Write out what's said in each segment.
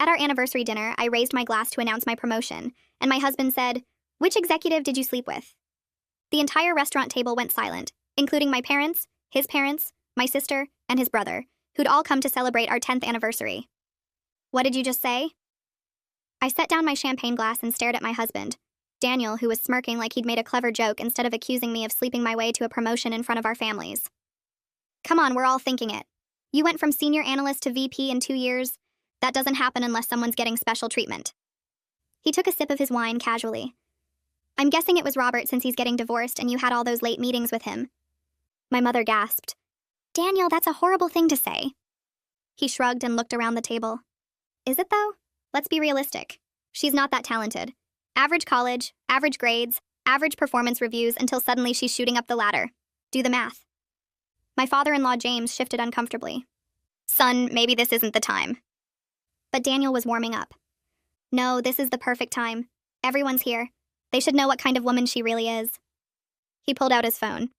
At our anniversary dinner, I raised my glass to announce my promotion, and my husband said, "Which executive did you sleep with?" The entire restaurant table went silent, including my parents, his parents, my sister, and his brother, who'd all come to celebrate our 10th anniversary. "What did you just say?" I set down my champagne glass and stared at my husband, Daniel, who was smirking like he'd made a clever joke instead of accusing me of sleeping my way to a promotion in front of our families. "Come on, we're all thinking it. You went from senior analyst to VP in 2 years. That doesn't happen unless someone's getting special treatment." He took a sip of his wine casually. "I'm guessing it was Robert since he's getting divorced and you had all those late meetings with him." My mother gasped. "Daniel, that's a horrible thing to say." He shrugged and looked around the table. "Is it though? Let's be realistic. She's not that talented. Average college, average grades, average performance reviews until suddenly she's shooting up the ladder. Do the math." My father-in-law James shifted uncomfortably. "Son, maybe this isn't the time." But Daniel was warming up. "No, this is the perfect time. Everyone's here. They should know what kind of woman she really is." He pulled out his phone.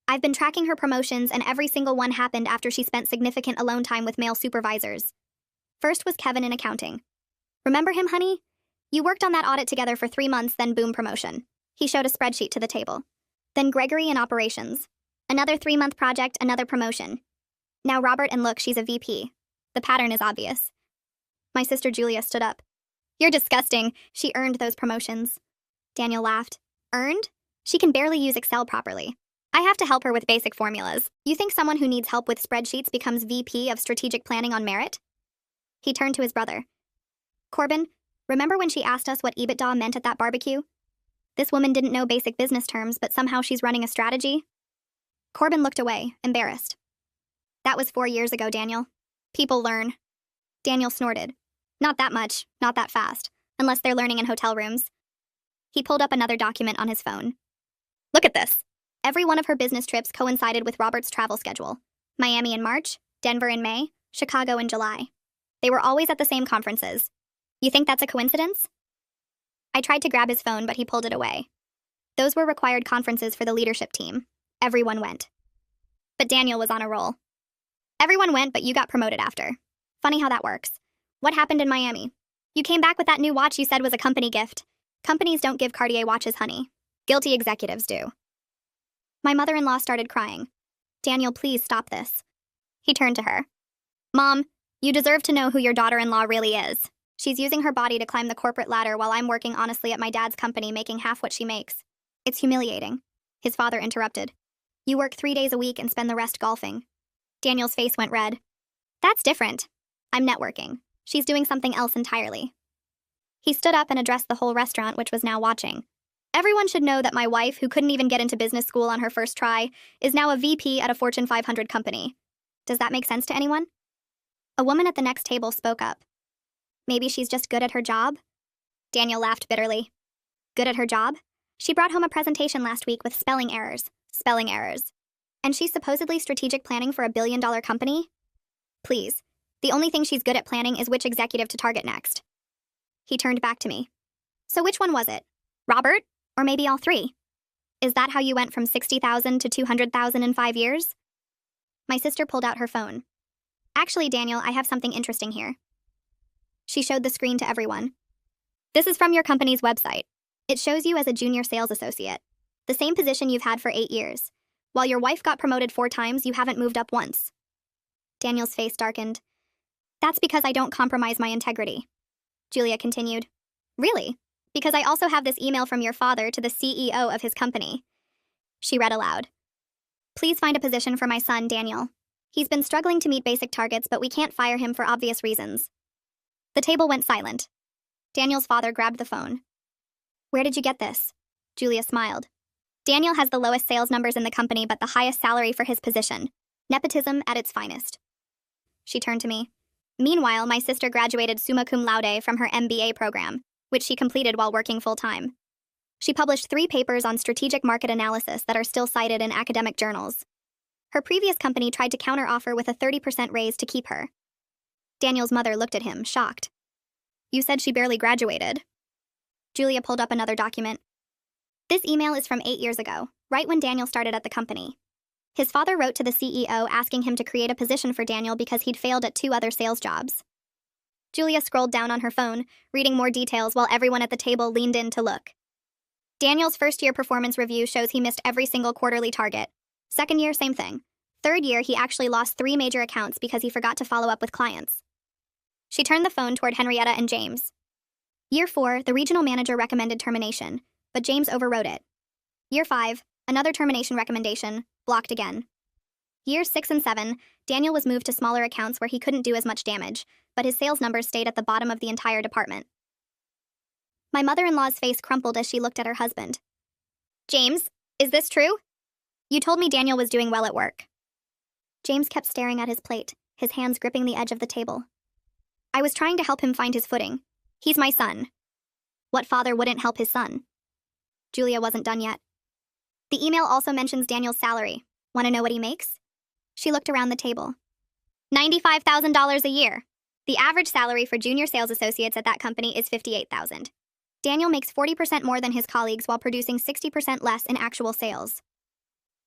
"I've been tracking her promotions, and every single one happened after she spent significant alone time with male supervisors. First was Kevin in accounting. Remember him, honey? You worked on that audit together for 3 months, then boom, promotion." He showed a spreadsheet to the table. "Then Gregory in operations. Another 3-month project, another promotion. Now Robert, and look, she's a VP. The pattern is obvious." My sister Julia stood up. "You're disgusting. She earned those promotions." Daniel laughed. "Earned? She can barely use Excel properly. I have to help her with basic formulas. You think someone who needs help with spreadsheets becomes VP of strategic planning on merit?" He turned to his brother. "Corbin, remember when she asked us what EBITDA meant at that barbecue? This woman didn't know basic business terms, but somehow she's running a strategy." Corbin looked away, embarrassed. "That was 4 years ago, Daniel. People learn." Daniel snorted. "Not that much, not that fast, unless they're learning in hotel rooms." He pulled up another document on his phone. "Look at this." Every one of her business trips coincided with Robert's travel schedule. Miami in March, Denver in May, Chicago in July. They were always at the same conferences. You think that's a coincidence? I tried to grab his phone, but he pulled it away. Those were required conferences for the leadership team. Everyone went. But Daniel was on a roll. "Everyone went, but you got promoted after. Funny how that works. What happened in Miami? You came back with that new watch you said was a company gift. Companies don't give Cartier watches, honey. Guilty executives do." My mother-in-law started crying. "Daniel, please stop this." He turned to her. "Mom, you deserve to know who your daughter-in-law really is. She's using her body to climb the corporate ladder while I'm working honestly at my dad's company making half what she makes. It's humiliating." His father interrupted. "You work 3 days a week and spend the rest golfing." Daniel's face went red. "That's different. I'm networking. She's doing something else entirely." He stood up and addressed the whole restaurant, which was now watching. "Everyone should know that my wife, who couldn't even get into business school on her first try, is now a VP at a Fortune 500 company. Does that make sense to anyone?" A woman at the next table spoke up. "Maybe she's just good at her job?" Daniel laughed bitterly. "Good at her job? She brought home a presentation last week with spelling errors. Spelling errors. And she's supposedly strategic planning for a billion-dollar company? Please. The only thing she's good at planning is which executive to target next." He turned back to me. "So which one was it? Robert? Or maybe all 3? Is that how you went from 60,000 to 200,000 in 5 years?" My sister pulled out her phone. "Actually, Daniel, I have something interesting here." She showed the screen to everyone. "This is from your company's website. It shows you as a junior sales associate. The same position you've had for 8 years. While your wife got promoted 4 times, you haven't moved up once." Daniel's face darkened. "That's because I don't compromise my integrity." Julia continued. "Really? Because I also have this email from your father to the CEO of his company." She read aloud. "Please find a position for my son, Daniel. He's been struggling to meet basic targets, but we can't fire him for obvious reasons." The table went silent. Daniel's father grabbed the phone. "Where did you get this?" Julia smiled. "Daniel has the lowest sales numbers in the company, but the highest salary for his position. Nepotism at its finest." She turned to me. "Meanwhile, my sister graduated summa cum laude from her MBA program, which she completed while working full-time. She published 3 papers on strategic market analysis that are still cited in academic journals. Her previous company tried to counteroffer with a 30% raise to keep her." Daniel's mother looked at him, shocked. "You said she barely graduated." Julia pulled up another document. "This email is from 8 years ago, right when Daniel started at the company. His father wrote to the CEO asking him to create a position for Daniel because he'd failed at 2 other sales jobs. Julia scrolled down on her phone, reading more details while everyone at the table leaned in to look. Daniel's first-year performance review shows he missed every single quarterly target. Second year, same thing. Third year, he actually lost 3 major accounts because he forgot to follow up with clients. She turned the phone toward Henrietta and James. Year 4, the regional manager recommended termination, but James overrode it. Year 5, another termination recommendation, blocked again. Years 6 and 7, Daniel was moved to smaller accounts where he couldn't do as much damage, but his sales numbers stayed at the bottom of the entire department. My mother-in-law's face crumpled as she looked at her husband. James, is this true? You told me Daniel was doing well at work. James kept staring at his plate, his hands gripping the edge of the table. I was trying to help him find his footing. He's my son. What father wouldn't help his son? Julia wasn't done yet. The email also mentions Daniel's salary. Want to know what he makes? She looked around the table. $95,000 a year. The average salary for junior sales associates at that company is $58,000. Daniel makes 40% more than his colleagues while producing 60% less in actual sales.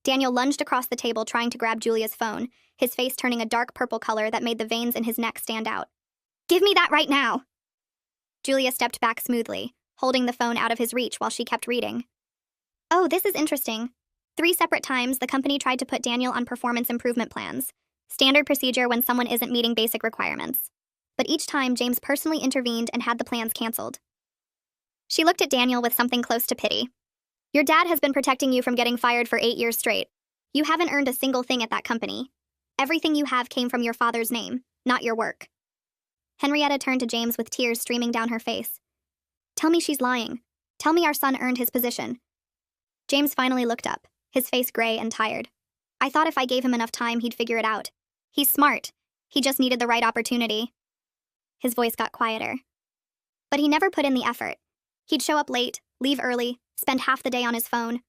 Daniel lunged across the table trying to grab Julia's phone, his face turning a dark purple color that made the veins in his neck stand out. Give me that right now! Julia stepped back smoothly, holding the phone out of his reach while she kept reading. Oh, this is interesting. 3 separate times, the company tried to put Daniel on performance improvement plans, standard procedure when someone isn't meeting basic requirements. But each time, James personally intervened and had the plans canceled. She looked at Daniel with something close to pity. Your dad has been protecting you from getting fired for 8 years straight. You haven't earned a single thing at that company. Everything you have came from your father's name, not your work. Henrietta turned to James with tears streaming down her face. Tell me she's lying. Tell me our son earned his position. James finally looked up, his face gray and tired. I thought if I gave him enough time, he'd figure it out. He's smart. He just needed the right opportunity. His voice got quieter. But he never put in the effort. He'd show up late, leave early, spend half the day on his phone.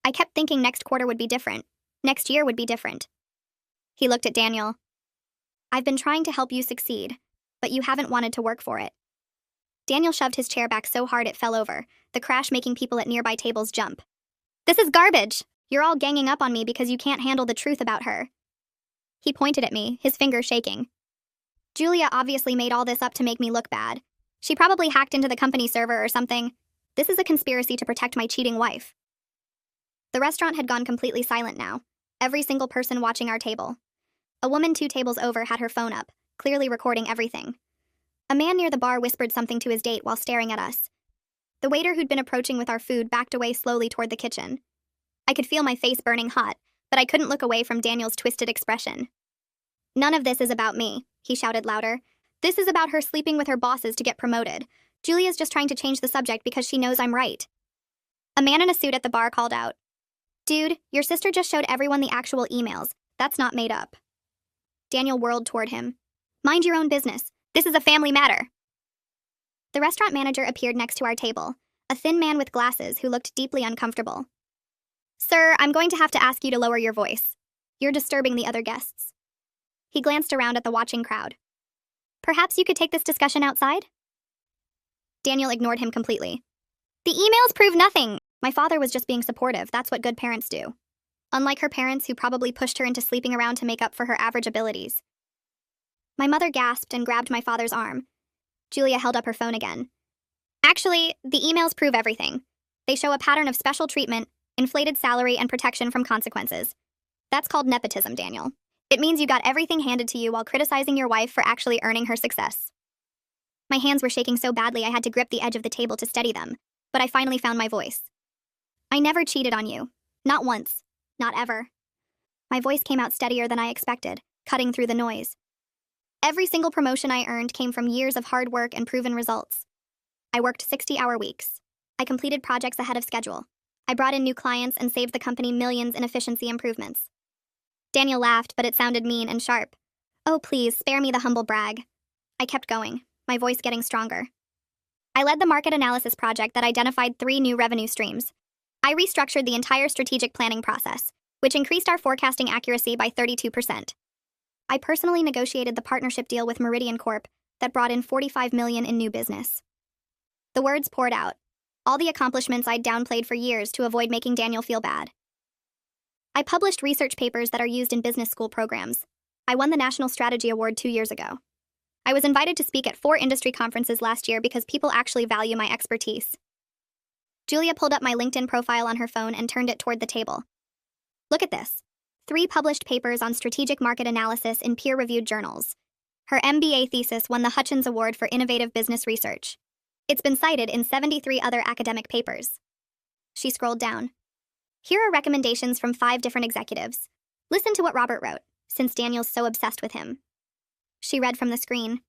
I kept thinking next quarter would be different. Next year would be different. He looked at Daniel. I've been trying to help you succeed, but you haven't wanted to work for it. Daniel shoved his chair back so hard it fell over, the crash making people at nearby tables jump. This is garbage! You're all ganging up on me because you can't handle the truth about her. He pointed at me, his fingers shaking. Julia obviously made all this up to make me look bad. She probably hacked into the company server or something. This is a conspiracy to protect my cheating wife. The restaurant had gone completely silent now, every single person watching our table. A woman 2 tables over had her phone up, clearly recording everything. A man near the bar whispered something to his date while staring at us. The waiter who'd been approaching with our food backed away slowly toward the kitchen. I could feel my face burning hot, but I couldn't look away from Daniel's twisted expression. None of this is about me, he shouted louder. This is about her sleeping with her bosses to get promoted. Julia's just trying to change the subject because she knows I'm right. A man in a suit at the bar called out. Dude, your sister just showed everyone the actual emails. That's not made up. Daniel whirled toward him. Mind your own business. This is a family matter. The restaurant manager appeared next to our table, a thin man with glasses who looked deeply uncomfortable. Sir, I'm going to have to ask you to lower your voice. You're disturbing the other guests. He glanced around at the watching crowd. Perhaps you could take this discussion outside? Daniel ignored him completely. The emails prove nothing. My father was just being supportive. That's what good parents do. Unlike her parents, who probably pushed her into sleeping around to make up for her average abilities. My mother gasped and grabbed my father's arm. Julia held up her phone again. Actually, the emails prove everything. They show a pattern of special treatment, inflated salary, and protection from consequences. That's called nepotism, Daniel. It means you got everything handed to you while criticizing your wife for actually earning her success. My hands were shaking so badly I had to grip the edge of the table to steady them, but I finally found my voice. I never cheated on you. Not once. Not ever. My voice came out steadier than I expected, cutting through the noise. Every single promotion I earned came from years of hard work and proven results. I worked 60-hour weeks. I completed projects ahead of schedule. I brought in new clients and saved the company millions in efficiency improvements. Daniel laughed, but it sounded mean and sharp. Oh, please, spare me the humble brag. I kept going, my voice getting stronger. I led the market analysis project that identified 3 new revenue streams. I restructured the entire strategic planning process, which increased our forecasting accuracy by 32%. I personally negotiated the partnership deal with Meridian Corp that brought in $45 million in new business. The words poured out, all the accomplishments I'd downplayed for years to avoid making Daniel feel bad. I published research papers that are used in business school programs. I won the National Strategy Award 2 years ago. I was invited to speak at 4 industry conferences last year because people actually value my expertise. Julia pulled up my LinkedIn profile on her phone and turned it toward the table. Look at this. 3 published papers on strategic market analysis in peer-reviewed journals. Her MBA thesis won the Hutchins Award for Innovative Business Research. It's been cited in 73 other academic papers. She scrolled down. Here are recommendations from 5 different executives. Listen to what Robert wrote, since Daniel's so obsessed with him. She read from the screen.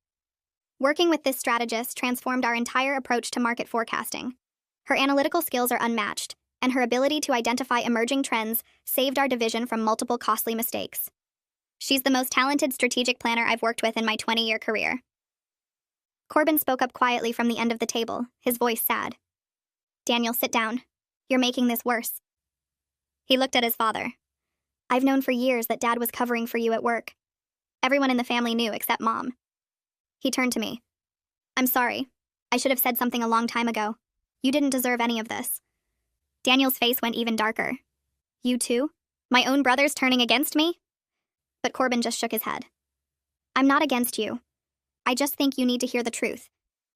Working with this strategist transformed our entire approach to market forecasting. Her analytical skills are unmatched, and her ability to identify emerging trends saved our division from multiple costly mistakes. She's the most talented strategic planner I've worked with in my 20-year career. Corbin spoke up quietly from the end of the table, his voice sad. Daniel, sit down. You're making this worse. He looked at his father. I've known for years that Dad was covering for you at work. Everyone in the family knew except Mom. He turned to me. I'm sorry. I should have said something a long time ago. You didn't deserve any of this. Daniel's face went even darker. You too? My own brother's turning against me? But Corbin just shook his head. I'm not against you. I just think you need to hear the truth.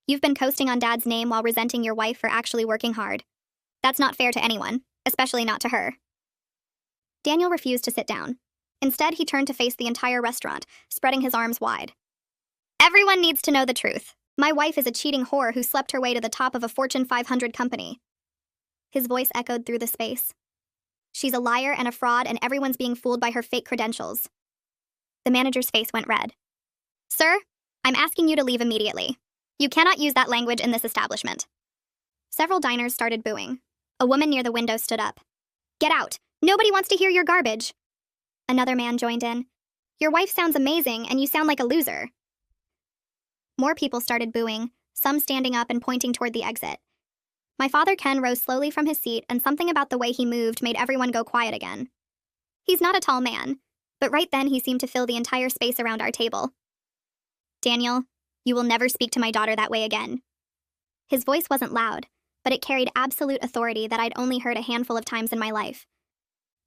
You've been coasting on Dad's name while resenting your wife for actually working hard. That's not fair to anyone, especially not to her. Daniel refused to sit down. Instead, he turned to face the entire restaurant, spreading his arms wide. Everyone needs to know the truth. My wife is a cheating whore who slept her way to the top of a Fortune 500 company. His voice echoed through the space. She's a liar and a fraud, and everyone's being fooled by her fake credentials. The manager's face went red. Sir, I'm asking you to leave immediately. You cannot use that language in this establishment. Several diners started booing. A woman near the window stood up. Get out! Nobody wants to hear your garbage! Another man joined in. Your wife sounds amazing, and you sound like a loser. More people started booing, some standing up and pointing toward the exit. My father Ken rose slowly from his seat, and something about the way he moved made everyone go quiet again. He's not a tall man, but right then he seemed to fill the entire space around our table. Daniel, you will never speak to my daughter that way again. His voice wasn't loud, but it carried absolute authority that I'd only heard a handful of times in my life.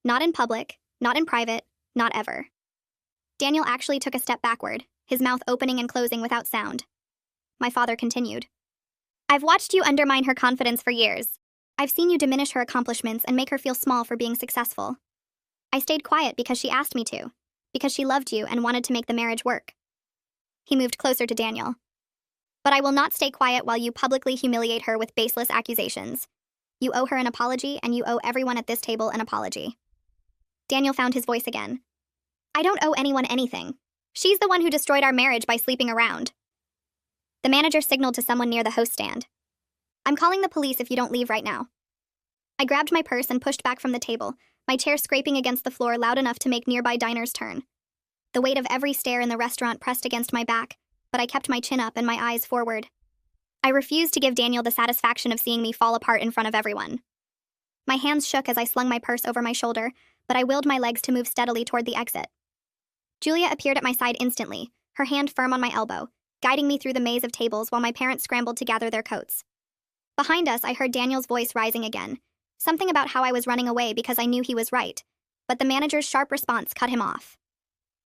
Not in public, not in private, not ever. Daniel actually took a step backward, his mouth opening and closing without sound. My father continued. I've watched you undermine her confidence for years. I've seen you diminish her accomplishments and make her feel small for being successful. I stayed quiet because she asked me to, because she loved you and wanted to make the marriage work. He moved closer to Daniel. But I will not stay quiet while you publicly humiliate her with baseless accusations. You owe her an apology, and you owe everyone at this table an apology. Daniel found his voice again. I don't owe anyone anything. She's the one who destroyed our marriage by sleeping around. The manager signaled to someone near the host stand. I'm calling the police if you don't leave right now. I grabbed my purse and pushed back from the table, my chair scraping against the floor loud enough to make nearby diners turn. The weight of every stare in the restaurant pressed against my back, but I kept my chin up and my eyes forward. I refused to give Daniel the satisfaction of seeing me fall apart in front of everyone. My hands shook as I slung my purse over my shoulder, but I willed my legs to move steadily toward the exit. Julia appeared at my side instantly, her hand firm on my elbow, guiding me through the maze of tables while my parents scrambled to gather their coats. Behind us, I heard Daniel's voice rising again, something about how I was running away because I knew he was right, but the manager's sharp response cut him off.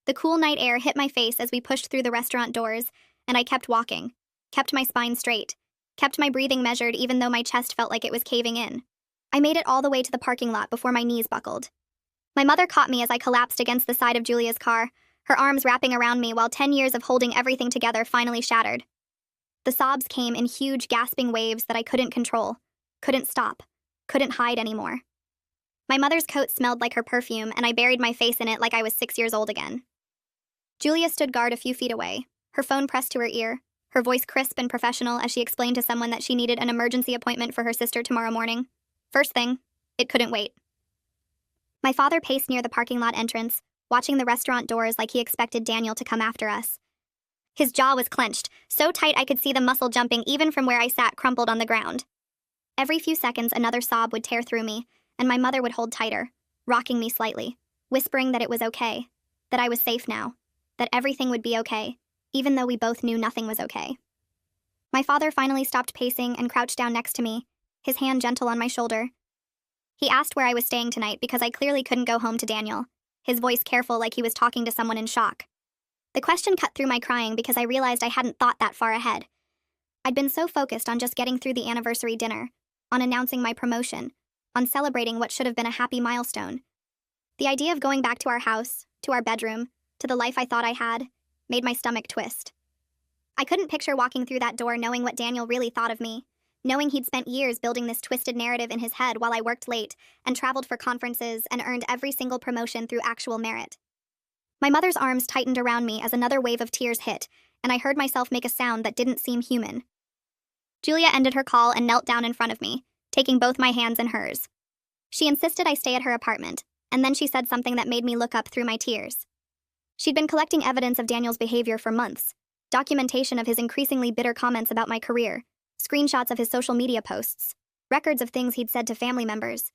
The cool night air hit my face as we pushed through the restaurant doors, and I kept walking, kept my spine straight, kept my breathing measured even though my chest felt like it was caving in. I made it all the way to the parking lot before my knees buckled. My mother caught me as I collapsed against the side of Julia's car, her arms wrapping around me while 10 years of holding everything together finally shattered. The sobs came in huge, gasping waves that I couldn't control, couldn't stop, couldn't hide anymore. My mother's coat smelled like her perfume, and I buried my face in it like I was 6 years old again. Julia stood guard a few feet away, her phone pressed to her ear, her voice crisp and professional as she explained to someone that she needed an emergency appointment for her sister tomorrow morning. First thing, it couldn't wait. My father paced near the parking lot entrance, watching the restaurant doors like he expected Daniel to come after us. His jaw was clenched, so tight I could see the muscle jumping even from where I sat crumpled on the ground. Every few seconds, another sob would tear through me, and my mother would hold tighter, rocking me slightly, whispering that it was okay, that I was safe now, that everything would be okay, even though we both knew nothing was okay. My father finally stopped pacing and crouched down next to me, his hand gentle on my shoulder. He asked where I was staying tonight because I clearly couldn't go home to Daniel, his voice careful like he was talking to someone in shock. The question cut through my crying because I realized I hadn't thought that far ahead. I'd been so focused on just getting through the anniversary dinner, on announcing my promotion, on celebrating what should have been a happy milestone. The idea of going back to our house, to our bedroom, to the life I thought I had, made my stomach twist. I couldn't picture walking through that door knowing what Daniel really thought of me, knowing he'd spent years building this twisted narrative in his head while I worked late and traveled for conferences and earned every single promotion through actual merit. My mother's arms tightened around me as another wave of tears hit, and I heard myself make a sound that didn't seem human. Julia ended her call and knelt down in front of me, taking both my hands in hers. She insisted I stay at her apartment, and then she said something that made me look up through my tears. She'd been collecting evidence of Daniel's behavior for months, documentation of his increasingly bitter comments about my career, screenshots of his social media posts, records of things he'd said to family members.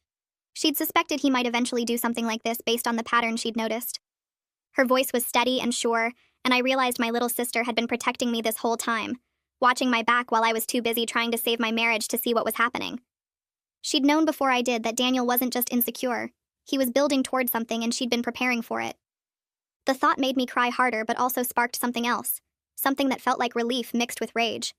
She'd suspected he might eventually do something like this based on the pattern she'd noticed. Her voice was steady and sure, and I realized my little sister had been protecting me this whole time, watching my back while I was too busy trying to save my marriage to see what was happening. She'd known before I did that Daniel wasn't just insecure, he was building toward something and she'd been preparing for it. The thought made me cry harder but also sparked something else, something that felt like relief mixed with rage.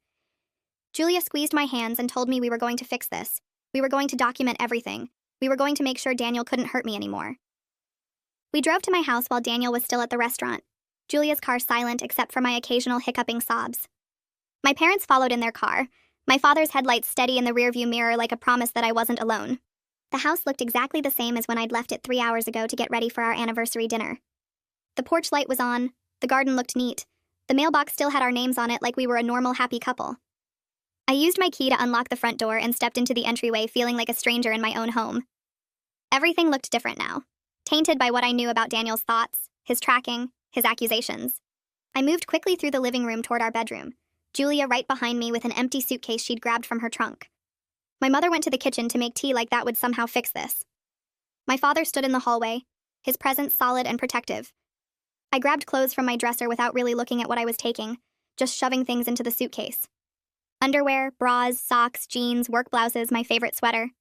Julia squeezed my hands and told me we were going to fix this. We were going to document everything. We were going to make sure Daniel couldn't hurt me anymore. We drove to my house while Daniel was still at the restaurant, Julia's car silent except for my occasional hiccuping sobs. My parents followed in their car, my father's headlights steady in the rearview mirror like a promise that I wasn't alone. The house looked exactly the same as when I'd left it 3 hours ago to get ready for our anniversary dinner. The porch light was on, the garden looked neat, the mailbox still had our names on it like we were a normal happy couple. I used my key to unlock the front door and stepped into the entryway feeling like a stranger in my own home. Everything looked different now, tainted by what I knew about Daniel's thoughts, his tracking, his accusations. I moved quickly through the living room toward our bedroom, Julia right behind me with an empty suitcase she'd grabbed from her trunk. My mother went to the kitchen to make tea like that would somehow fix this. My father stood in the hallway, his presence solid and protective. I grabbed clothes from my dresser without really looking at what I was taking, just shoving things into the suitcase. Underwear, bras, socks, jeans, work blouses, my favorite sweater.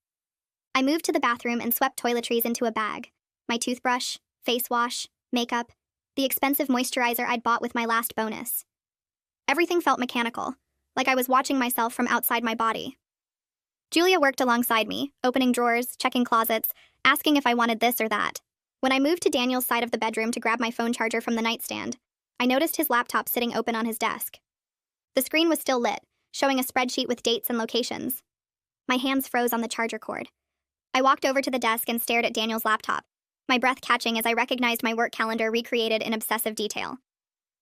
I moved to the bathroom and swept toiletries into a bag. My toothbrush, face wash, makeup, the expensive moisturizer I'd bought with my last bonus. Everything felt mechanical, like I was watching myself from outside my body. Julia worked alongside me, opening drawers, checking closets, asking if I wanted this or that. When I moved to Daniel's side of the bedroom to grab my phone charger from the nightstand, I noticed his laptop sitting open on his desk. The screen was still lit, showing a spreadsheet with dates and locations. My hands froze on the charger cord. I walked over to the desk and stared at Daniel's laptop, my breath catching as I recognized my work calendar recreated in obsessive detail.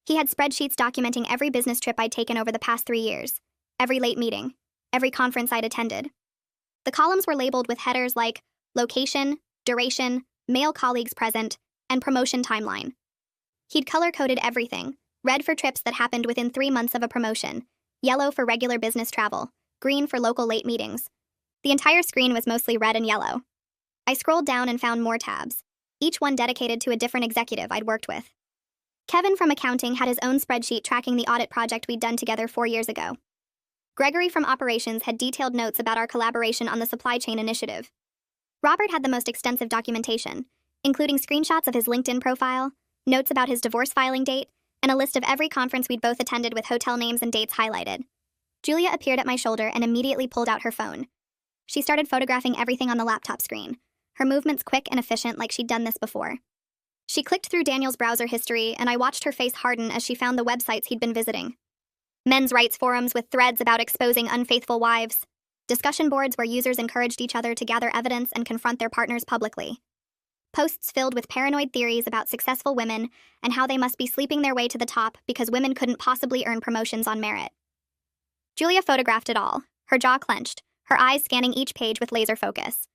He had spreadsheets documenting every business trip I'd taken over the past 3 years, every late meeting, every conference I'd attended. The columns were labeled with headers like location, duration, male colleagues present, and promotion timeline. He'd color-coded everything, red for trips that happened within 3 months of a promotion, yellow for regular business travel, green for local late meetings. The entire screen was mostly red and yellow. I scrolled down and found more tabs, each one dedicated to a different executive I'd worked with. Kevin from accounting had his own spreadsheet tracking the audit project we'd done together 4 years ago. Gregory from operations had detailed notes about our collaboration on the supply chain initiative. Robert had the most extensive documentation, including screenshots of his LinkedIn profile, notes about his divorce filing date, and a list of every conference we'd both attended with hotel names and dates highlighted. Julia appeared at my shoulder and immediately pulled out her phone. She started photographing everything on the laptop screen, her movements quick and efficient like she'd done this before. She clicked through Daniel's browser history, and I watched her face harden as she found the websites he'd been visiting. Men's rights forums with threads about exposing unfaithful wives, discussion boards where users encouraged each other to gather evidence and confront their partners publicly, posts filled with paranoid theories about successful women and how they must be sleeping their way to the top because women couldn't possibly earn promotions on merit. Julia photographed it all, her jaw clenched, her eyes scanning each page with laser focus.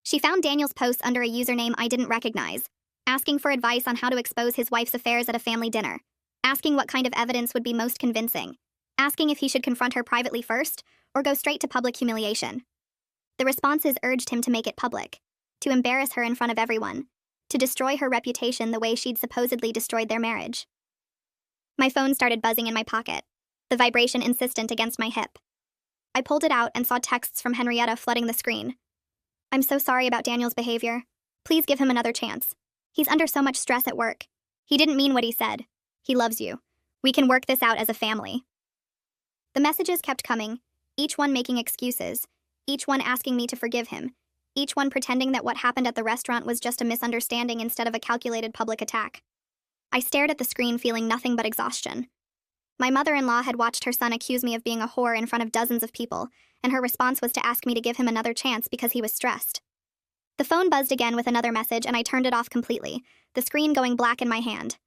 She found Daniel's posts under a username I didn't recognize, asking for advice on how to expose his wife's affairs at a family dinner, asking what kind of evidence would be most convincing, asking if he should confront her privately first or go straight to public humiliation. The responses urged him to make it public, to embarrass her in front of everyone, to destroy her reputation the way she'd supposedly destroyed their marriage. My phone started buzzing in my pocket, the vibration insistent against my hip. I pulled it out and saw texts from Henrietta flooding the screen. "I'm so sorry about Daniel's behavior. Please give him another chance. He's under so much stress at work. He didn't mean what he said. He loves you. We can work this out as a family. The messages kept coming, each one making excuses, each one asking me to forgive him, each one pretending that what happened at the restaurant was just a misunderstanding instead of a calculated public attack. I stared at the screen feeling nothing but exhaustion. My mother-in-law had watched her son accuse me of being a whore in front of dozens of people, and her response was to ask me to give him another chance because he was stressed. The phone buzzed again with another message and I turned it off completely, the screen going black in my hand.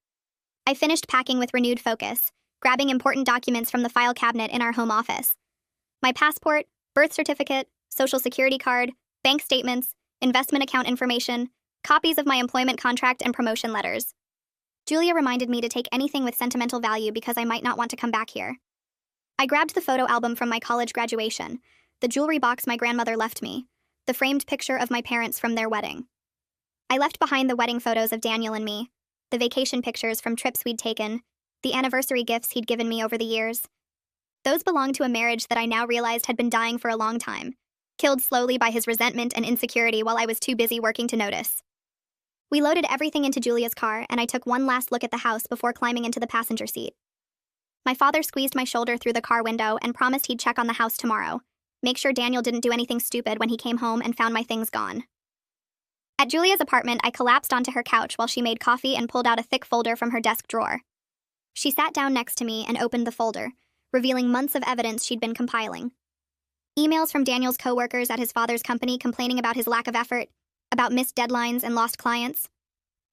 I finished packing with renewed focus, grabbing important documents from the file cabinet in our home office. My passport, birth certificate, social security card, bank statements, investment account information, copies of my employment contract and promotion letters. Julia reminded me to take anything with sentimental value because I might not want to come back here. I grabbed the photo album from my college graduation, the jewelry box my grandmother left me, the framed picture of my parents from their wedding. I left behind the wedding photos of Daniel and me, the vacation pictures from trips we'd taken, the anniversary gifts he'd given me over the years. Those belonged to a marriage that I now realized had been dying for a long time, killed slowly by his resentment and insecurity while I was too busy working to notice. We loaded everything into Julia's car, and I took one last look at the house before climbing into the passenger seat. My father squeezed my shoulder through the car window and promised he'd check on the house tomorrow, make sure Daniel didn't do anything stupid when he came home and found my things gone. At Julia's apartment, I collapsed onto her couch while she made coffee and pulled out a thick folder from her desk drawer. She sat down next to me and opened the folder, revealing months of evidence she'd been compiling. Emails from Daniel's coworkers at his father's company complaining about his lack of effort, about missed deadlines and lost clients.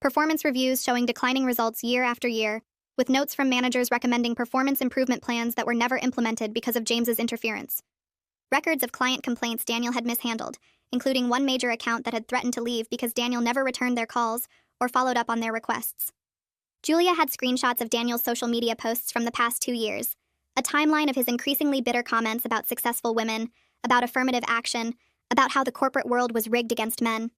Performance reviews showing declining results year after year, with notes from managers recommending performance improvement plans that were never implemented because of James's interference. Records of client complaints Daniel had mishandled, including one major account that had threatened to leave because Daniel never returned their calls or followed up on their requests. Julia had screenshots of Daniel's social media posts from the past 2 years, a timeline of his increasingly bitter comments about successful women, about affirmative action, about how the corporate world was rigged against men.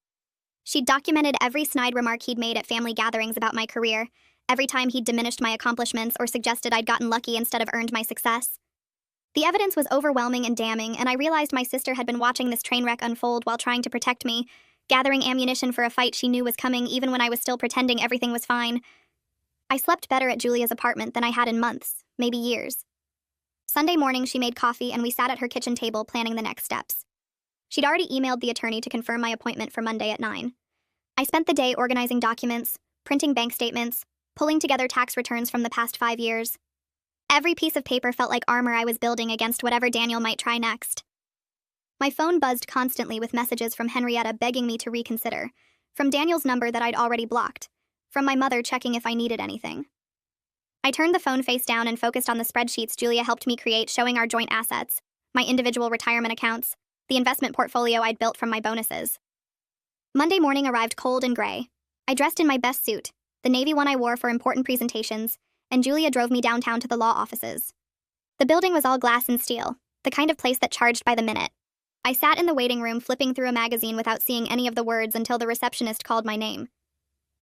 She'd documented every snide remark he'd made at family gatherings about my career, every time he'd diminished my accomplishments or suggested I'd gotten lucky instead of earned my success. The evidence was overwhelming and damning, and I realized my sister had been watching this train wreck unfold while trying to protect me, gathering ammunition for a fight she knew was coming even when I was still pretending everything was fine. I slept better at Julia's apartment than I had in months, maybe years. Sunday morning, she made coffee and we sat at her kitchen table planning the next steps. She'd already emailed the attorney to confirm my appointment for Monday at 9. I spent the day organizing documents, printing bank statements, pulling together tax returns from the past 5 years. Every piece of paper felt like armor I was building against whatever Daniel might try next. My phone buzzed constantly with messages from Henrietta begging me to reconsider, from Daniel's number that I'd already blocked, from my mother checking if I needed anything. I turned the phone face down and focused on the spreadsheets Julia helped me create showing our joint assets, my individual retirement accounts, the investment portfolio I'd built from my bonuses. Monday morning arrived cold and gray. I dressed in my best suit, the navy one I wore for important presentations, and Julia drove me downtown to the law offices. The building was all glass and steel, the kind of place that charged by the minute. I sat in the waiting room flipping through a magazine without seeing any of the words until the receptionist called my name.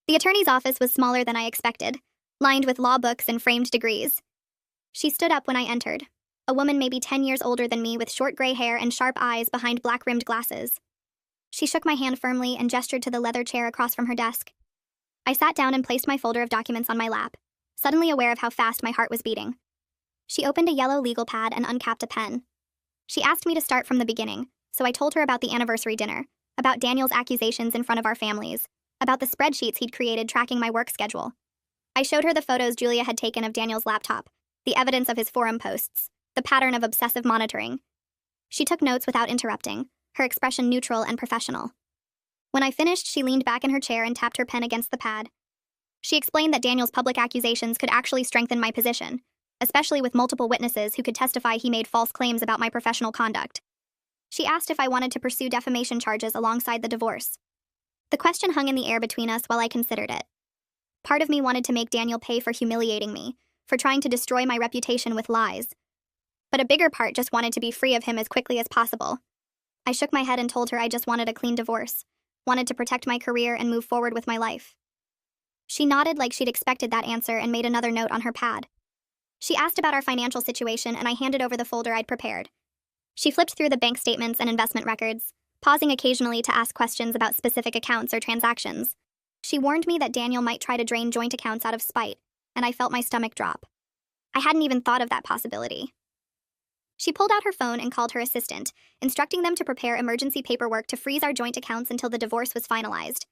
The attorney's office was smaller than I expected, lined with law books and framed degrees. She stood up when I entered, a woman maybe 10 years older than me with short gray hair and sharp eyes behind black-rimmed glasses. She shook my hand firmly and gestured to the leather chair across from her desk. I sat down and placed my folder of documents on my lap, suddenly aware of how fast my heart was beating. She opened a yellow legal pad and uncapped a pen. She asked me to start from the beginning, so I told her about the anniversary dinner, about Daniel's accusations in front of our families, about the spreadsheets he'd created tracking my work schedule. I showed her the photos Julia had taken of Daniel's laptop, the evidence of his forum posts, the pattern of obsessive monitoring. She took notes without interrupting, her expression neutral and professional. When I finished, she leaned back in her chair and tapped her pen against the pad. She explained that Daniel's public accusations could actually strengthen my position, especially with multiple witnesses who could testify he made false claims about my professional conduct. She asked if I wanted to pursue defamation charges alongside the divorce. The question hung in the air between us while I considered it. Part of me wanted to make Daniel pay for humiliating me, for trying to destroy my reputation with lies. But a bigger part just wanted to be free of him as quickly as possible. I shook my head and told her I just wanted a clean divorce, wanted to protect my career and move forward with my life. She nodded like she'd expected that answer and made another note on her pad. She asked about our financial situation and I handed over the folder I'd prepared. She flipped through the bank statements and investment records, pausing occasionally to ask questions about specific accounts or transactions. She warned me that Daniel might try to drain joint accounts out of spite, and I felt my stomach drop. I hadn't even thought of that possibility. She pulled out her phone and called her assistant, instructing them to prepare emergency paperwork to freeze our joint accounts until the divorce was finalized.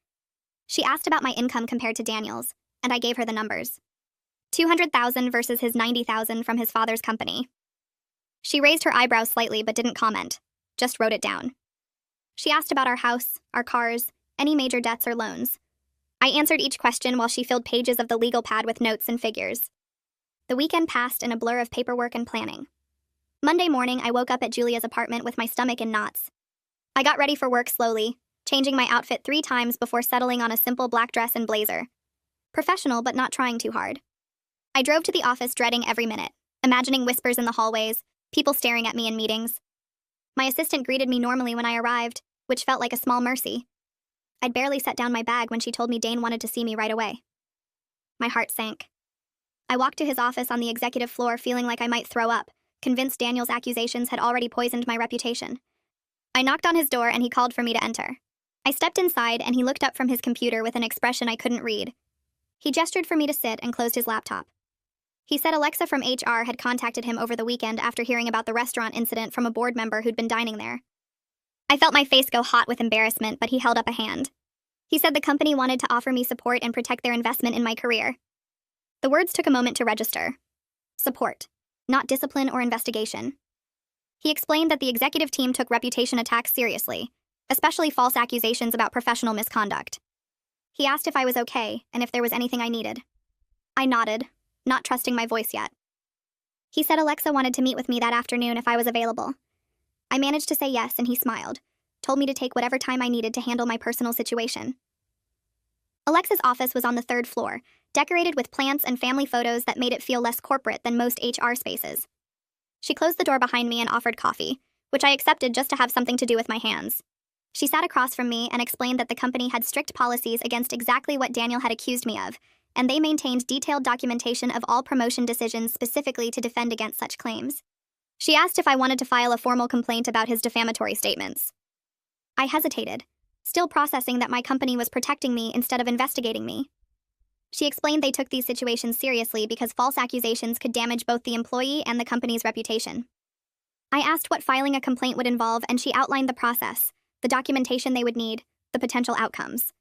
She asked about my income compared to Daniel's, and I gave her the numbers. $200,000 versus his $90,000 from his father's company. She raised her eyebrows slightly but didn't comment, just wrote it down. She asked about our house, our cars, any major debts or loans. I answered each question while she filled pages of the legal pad with notes and figures. The weekend passed in a blur of paperwork and planning. Monday morning, I woke up at Julia's apartment with my stomach in knots. I got ready for work slowly, changing my outfit 3 times before settling on a simple black dress and blazer. Professional, but not trying too hard. I drove to the office dreading every minute, imagining whispers in the hallways, people staring at me in meetings. My assistant greeted me normally when I arrived, which felt like a small mercy. I'd barely set down my bag when she told me Dane wanted to see me right away. My heart sank. I walked to his office on the executive floor feeling like I might throw up, convinced Daniel's accusations had already poisoned my reputation. I knocked on his door and he called for me to enter. I stepped inside and he looked up from his computer with an expression I couldn't read. He gestured for me to sit and closed his laptop. He said Alexa from HR had contacted him over the weekend after hearing about the restaurant incident from a board member who'd been dining there. I felt my face go hot with embarrassment, but he held up a hand. He said the company wanted to offer me support and protect their investment in my career. The words took a moment to register. Support, not discipline or investigation. He explained that the executive team took reputation attacks seriously, especially false accusations about professional misconduct. He asked if I was okay and if there was anything I needed. I nodded, not trusting my voice yet. He said Alexa wanted to meet with me that afternoon if I was available. I managed to say yes, and he smiled, told me to take whatever time I needed to handle my personal situation. Alexa's office was on the 3rd floor, decorated with plants and family photos that made it feel less corporate than most HR spaces. She closed the door behind me and offered coffee, which I accepted just to have something to do with my hands. She sat across from me and explained that the company had strict policies against exactly what Daniel had accused me of, and they maintained detailed documentation of all promotion decisions specifically to defend against such claims. She asked if I wanted to file a formal complaint about his defamatory statements. I hesitated, still processing that my company was protecting me instead of investigating me. She explained they took these situations seriously because false accusations could damage both the employee and the company's reputation. I asked what filing a complaint would involve, and she outlined the process, the documentation they would need, the potential outcomes.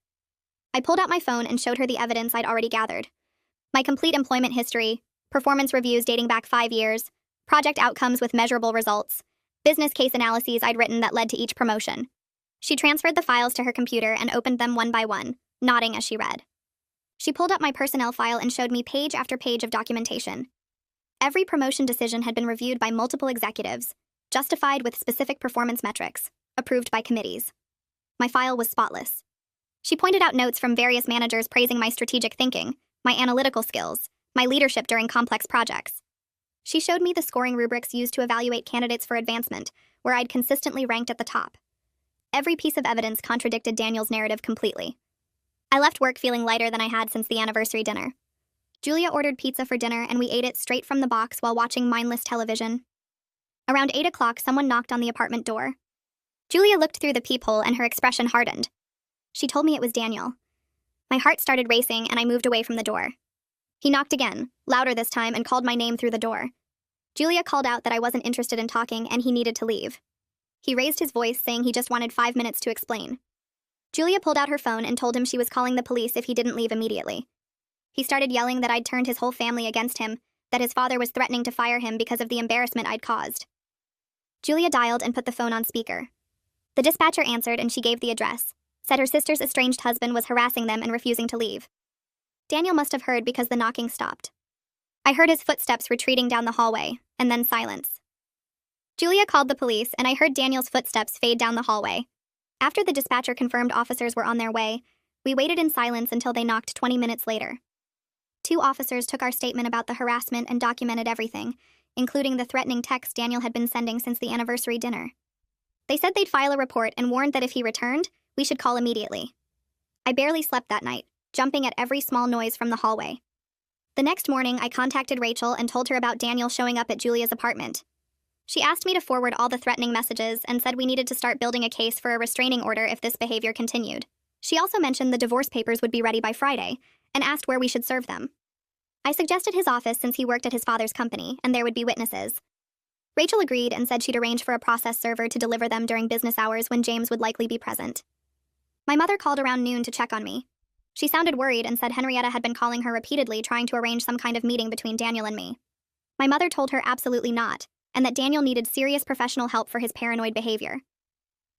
I pulled out my phone and showed her the evidence I'd already gathered. My complete employment history, performance reviews dating back 5 years, project outcomes with measurable results, business case analyses I'd written that led to each promotion. She transferred the files to her computer and opened them one by one, nodding as she read. She pulled up my personnel file and showed me page after page of documentation. Every promotion decision had been reviewed by multiple executives, justified with specific performance metrics, approved by committees. My file was spotless. She pointed out notes from various managers praising my strategic thinking, my analytical skills, my leadership during complex projects. She showed me the scoring rubrics used to evaluate candidates for advancement, where I'd consistently ranked at the top. Every piece of evidence contradicted Daniel's narrative completely. I left work feeling lighter than I had since the anniversary dinner. Julia ordered pizza for dinner and we ate it straight from the box while watching mindless television. Around 8 o'clock, someone knocked on the apartment door. Julia looked through the peephole and her expression hardened. She told me it was Daniel. My heart started racing and I moved away from the door. He knocked again, louder this time, and called my name through the door. Julia called out that I wasn't interested in talking and he needed to leave. He raised his voice, saying he just wanted 5 minutes to explain. Julia pulled out her phone and told him she was calling the police if he didn't leave immediately. He started yelling that I'd turned his whole family against him, that his father was threatening to fire him because of the embarrassment I'd caused. Julia dialed and put the phone on speaker. The dispatcher answered and she gave the address, said her sister's estranged husband was harassing them and refusing to leave. Daniel must have heard because the knocking stopped. I heard his footsteps retreating down the hallway, and then silence. Julia called the police, and I heard Daniel's footsteps fade down the hallway. After the dispatcher confirmed officers were on their way, we waited in silence until they knocked 20 minutes later. 2 officers took our statement about the harassment and documented everything, including the threatening texts Daniel had been sending since the anniversary dinner. They said they'd file a report and warned that if he returned, we should call immediately. I barely slept that night, jumping at every small noise from the hallway. The next morning, I contacted Rachel and told her about Daniel showing up at Julia's apartment. She asked me to forward all the threatening messages and said we needed to start building a case for a restraining order if this behavior continued. She also mentioned the divorce papers would be ready by Friday and asked where we should serve them. I suggested his office since he worked at his father's company, and there would be witnesses. Rachel agreed and said she'd arrange for a process server to deliver them during business hours when James would likely be present. My mother called around noon to check on me. She sounded worried and said Henrietta had been calling her repeatedly trying to arrange some kind of meeting between Daniel and me. My mother told her absolutely not, and that Daniel needed serious professional help for his paranoid behavior.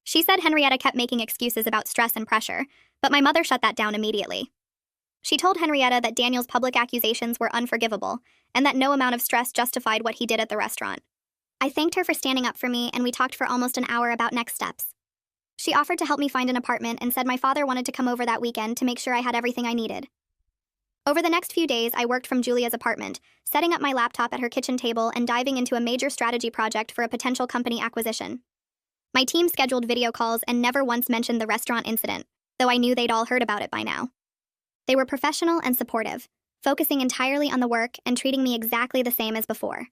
She said Henrietta kept making excuses about stress and pressure, but my mother shut that down immediately. She told Henrietta that Daniel's public accusations were unforgivable, and that no amount of stress justified what he did at the restaurant. I thanked her for standing up for me, and we talked for almost an hour about next steps. She offered to help me find an apartment and said my father wanted to come over that weekend to make sure I had everything I needed. Over the next few days, I worked from Julia's apartment, setting up my laptop at her kitchen table and diving into a major strategy project for a potential company acquisition. My team scheduled video calls and never once mentioned the restaurant incident, though I knew they'd all heard about it by now. They were professional and supportive, focusing entirely on the work and treating me exactly the same as before.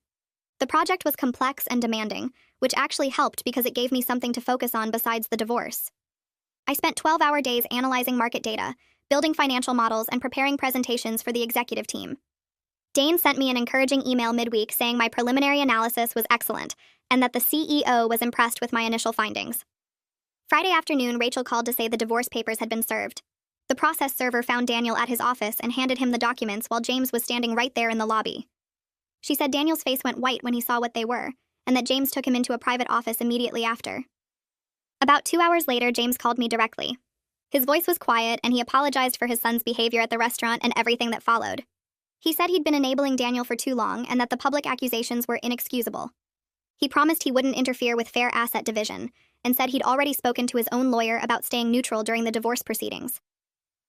The project was complex and demanding, which actually helped because it gave me something to focus on besides the divorce. I spent 12-hour days analyzing market data, building financial models, and preparing presentations for the executive team. Dane sent me an encouraging email midweek saying my preliminary analysis was excellent and that the CEO was impressed with my initial findings. Friday afternoon, Rachel called to say the divorce papers had been served. The process server found Daniel at his office and handed him the documents while James was standing right there in the lobby. She said Daniel's face went white when he saw what they were, and that James took him into a private office immediately after. About 2 hours later, James called me directly. His voice was quiet, and he apologized for his son's behavior at the restaurant and everything that followed. He said he'd been enabling Daniel for too long and that the public accusations were inexcusable. He promised he wouldn't interfere with fair asset division, and said he'd already spoken to his own lawyer about staying neutral during the divorce proceedings.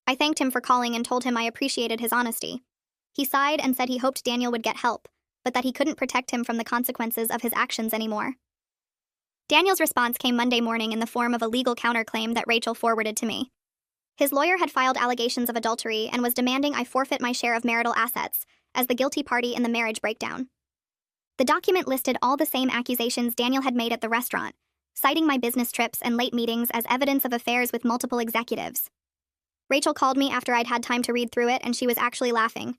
I thanked him for calling and told him I appreciated his honesty. He sighed and said he hoped Daniel would get help, but that he couldn't protect him from the consequences of his actions anymore. Daniel's response came Monday morning in the form of a legal counterclaim that Rachel forwarded to me. His lawyer had filed allegations of adultery and was demanding I forfeit my share of marital assets as the guilty party in the marriage breakdown. The document listed all the same accusations Daniel had made at the restaurant, citing my business trips and late meetings as evidence of affairs with multiple executives. Rachel called me after I'd had time to read through it, and she was actually laughing.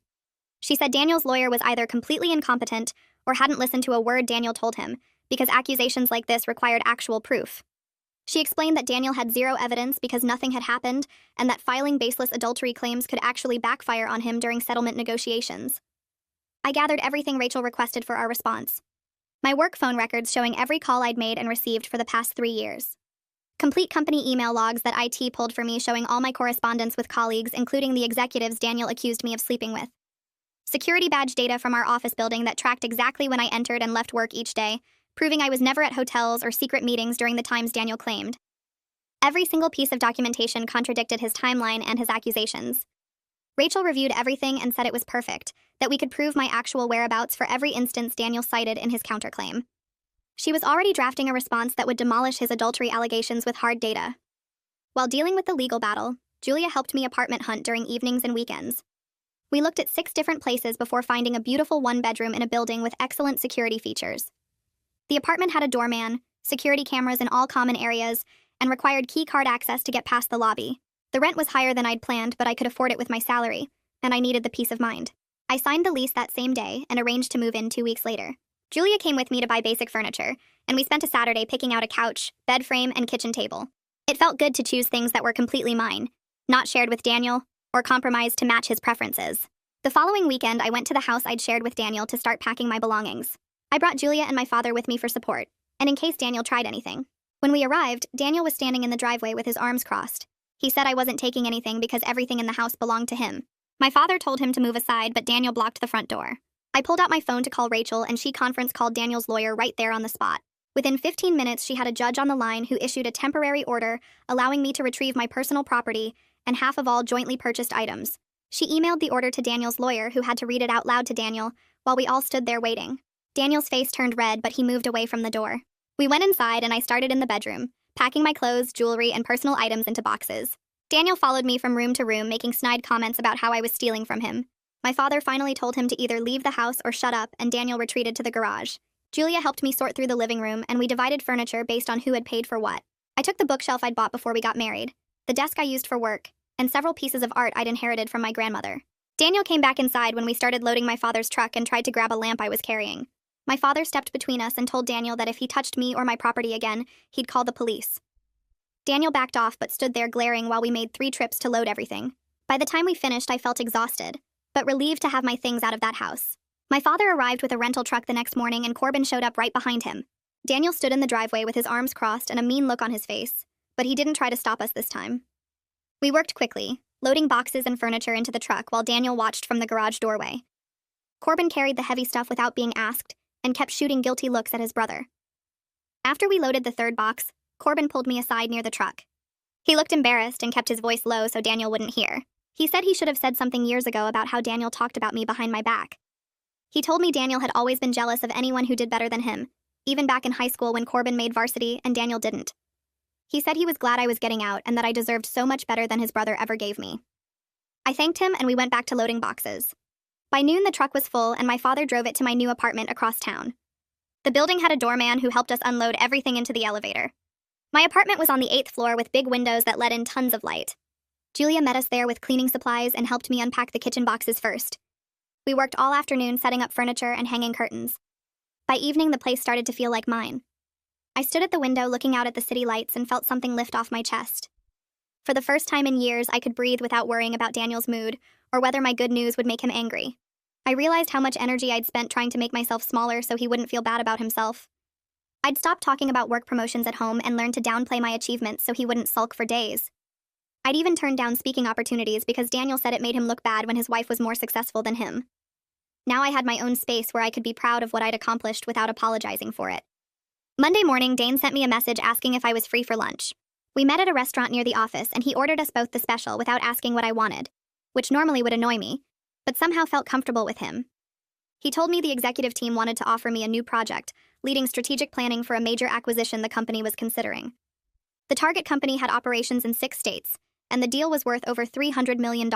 She said Daniel's lawyer was either completely incompetent or hadn't listened to a word Daniel told him, because accusations like this required actual proof. She explained that Daniel had zero evidence because nothing had happened, and that filing baseless adultery claims could actually backfire on him during settlement negotiations. I gathered everything Rachel requested for our response. My work phone records showing every call I'd made and received for the past 3 years. Complete company email logs that IT pulled for me showing all my correspondence with colleagues, including the executives Daniel accused me of sleeping with. Security badge data from our office building that tracked exactly when I entered and left work each day, proving I was never at hotels or secret meetings during the times Daniel claimed. Every single piece of documentation contradicted his timeline and his accusations. Rachel reviewed everything and said it was perfect, that we could prove my actual whereabouts for every instance Daniel cited in his counterclaim. She was already drafting a response that would demolish his adultery allegations with hard data. While dealing with the legal battle, Julia helped me apartment hunt during evenings and weekends. We looked at 6 different places before finding a beautiful 1-bedroom in a building with excellent security features. The apartment had a doorman, security cameras in all common areas, and required key card access to get past the lobby. The rent was higher than I'd planned, but I could afford it with my salary, and I needed the peace of mind. I signed the lease that same day and arranged to move in 2 weeks later. Julia came with me to buy basic furniture, and we spent a Saturday picking out a couch, bed frame, and kitchen table. It felt good to choose things that were completely mine, not shared with Daniel, or compromised to match his preferences. The following weekend, I went to the house I'd shared with Daniel to start packing my belongings. I brought Julia and my father with me for support, and in case Daniel tried anything. When we arrived, Daniel was standing in the driveway with his arms crossed. He said I wasn't taking anything because everything in the house belonged to him. My father told him to move aside, but Daniel blocked the front door. I pulled out my phone to call Rachel, and she conference called Daniel's lawyer right there on the spot. Within 15 minutes, she had a judge on the line who issued a temporary order allowing me to retrieve my personal property and half of all jointly purchased items. She emailed the order to Daniel's lawyer, who had to read it out loud to Daniel while we all stood there waiting. Daniel's face turned red, but he moved away from the door. We went inside, and I started in the bedroom, packing my clothes, jewelry, and personal items into boxes. Daniel followed me from room to room, making snide comments about how I was stealing from him. My father finally told him to either leave the house or shut up, and Daniel retreated to the garage. Julia helped me sort through the living room, and we divided furniture based on who had paid for what. I took the bookshelf I'd bought before we got married, the desk I used for work, and several pieces of art I'd inherited from my grandmother. Daniel came back inside when we started loading my father's truck and tried to grab a lamp I was carrying. My father stepped between us and told Daniel that if he touched me or my property again, he'd call the police. Daniel backed off but stood there glaring while we made 3 trips to load everything. By the time we finished, I felt exhausted, but relieved to have my things out of that house. My father arrived with a rental truck the next morning and Corbin showed up right behind him. Daniel stood in the driveway with his arms crossed and a mean look on his face, but he didn't try to stop us this time. We worked quickly, loading boxes and furniture into the truck while Daniel watched from the garage doorway. Corbin carried the heavy stuff without being asked and kept shooting guilty looks at his brother. After we loaded the 3rd box, Corbin pulled me aside near the truck. He looked embarrassed and kept his voice low so Daniel wouldn't hear. He said he should have said something years ago about how Daniel talked about me behind my back. He told me Daniel had always been jealous of anyone who did better than him, even back in high school when Corbin made varsity and Daniel didn't. He said he was glad I was getting out and that I deserved so much better than his brother ever gave me. I thanked him and we went back to loading boxes. By noon, the truck was full and my father drove it to my new apartment across town. The building had a doorman who helped us unload everything into the elevator. My apartment was on the 8th floor with big windows that let in tons of light. Julia met us there with cleaning supplies and helped me unpack the kitchen boxes first. We worked all afternoon setting up furniture and hanging curtains. By evening, the place started to feel like mine. I stood at the window looking out at the city lights and felt something lift off my chest. For the first time in years, I could breathe without worrying about Daniel's mood or whether my good news would make him angry. I realized how much energy I'd spent trying to make myself smaller so he wouldn't feel bad about himself. I'd stopped talking about work promotions at home and learned to downplay my achievements so he wouldn't sulk for days. I'd even turned down speaking opportunities because Daniel said it made him look bad when his wife was more successful than him. Now I had my own space where I could be proud of what I'd accomplished without apologizing for it. Monday morning, Dane sent me a message asking if I was free for lunch. We met at a restaurant near the office and he ordered us both the special without asking what I wanted, which normally would annoy me, but somehow felt comfortable with him. He told me the executive team wanted to offer me a new project, leading strategic planning for a major acquisition the company was considering. The target company had operations in 6 states, and the deal was worth over $300 million.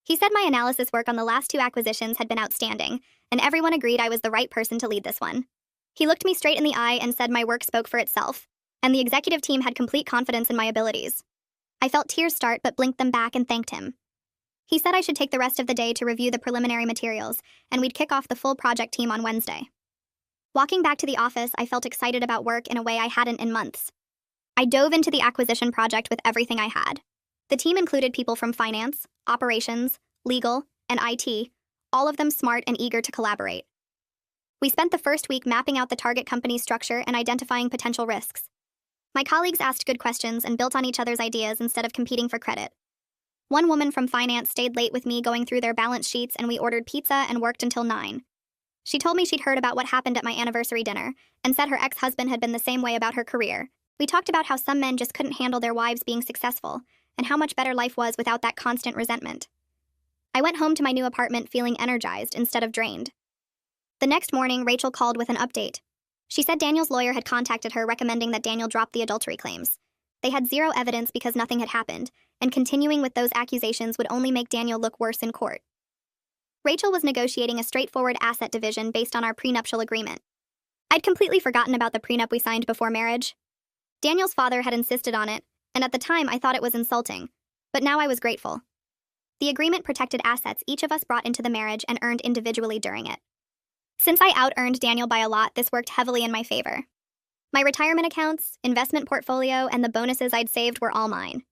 He said my analysis work on the last 2 acquisitions had been outstanding, and everyone agreed I was the right person to lead this one. He looked me straight in the eye and said my work spoke for itself, and the executive team had complete confidence in my abilities. I felt tears start but blinked them back and thanked him. He said I should take the rest of the day to review the preliminary materials, and we'd kick off the full project team on Wednesday. Walking back to the office, I felt excited about work in a way I hadn't in months. I dove into the acquisition project with everything I had. The team included people from finance, operations, legal, and IT, all of them smart and eager to collaborate. We spent the first week mapping out the target company's structure and identifying potential risks. My colleagues asked good questions and built on each other's ideas instead of competing for credit. One woman from finance stayed late with me going through their balance sheets and we ordered pizza and worked until 9. She told me she'd heard about what happened at my anniversary dinner and said her ex-husband had been the same way about her career. We talked about how some men just couldn't handle their wives being successful and how much better life was without that constant resentment. I went home to my new apartment feeling energized instead of drained. The next morning, Rachel called with an update. She said Daniel's lawyer had contacted her recommending that Daniel drop the adultery claims. They had zero evidence because nothing had happened, and continuing with those accusations would only make Daniel look worse in court. Rachel was negotiating a straightforward asset division based on our prenuptial agreement. I'd completely forgotten about the prenup we signed before marriage. Daniel's father had insisted on it, and at the time I thought it was insulting, but now I was grateful. The agreement protected assets each of us brought into the marriage and earned individually during it. Since I out-earned Daniel by a lot, this worked heavily in my favor. My retirement accounts, investment portfolio, and the bonuses I'd saved were all mine.